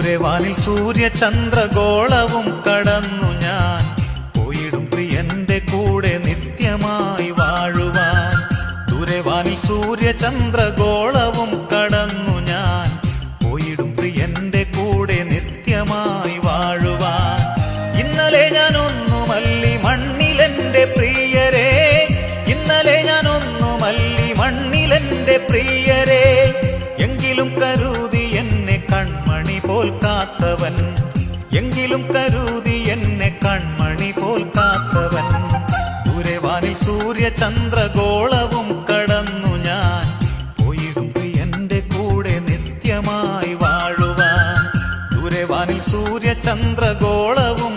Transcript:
ദൂരവാനിൽ സൂര്യചന്ദ്രഗോളവും കടന്നു ഞാൻ പോയിടും പ്രിയന്റെ കൂടെ നിത്യമായി വാഴുവാൻ. ദൂരവാനിൽ സൂര്യചന്ദ്രഗോളവും കടന്നു ഞാൻ പോയിടും പ്രിയന്റെ കൂടെ നിത്യമായി വാഴുവാൻ. ഇന്നലെ ഞാൻ ഒന്നുമല്ലി മണ്ണിലെന്റെ പ്രിയരെ, ഇന്നലെ ഞാൻ ഒന്നുമല്ലി മണ്ണിലെന്റെ പ്രിയരെ, എങ്കിലും കരുതി എന്നെ കൺമണി പോൽ കാത്തവൻ, എങ്കിലും കരുതി എന്നെ കൺമണി പോൽ കാത്തവൻ. ദൂരവാനിൽ സൂര്യചന്ദ്രഗോളവും കടന്നു ഞാൻ പോയിടും പ്രിയന്റെ കൂടെ നിത്യമായി വാഴുവാൻ. ദൂരവാനിൽ സൂര്യചന്ദ്രഗോളവും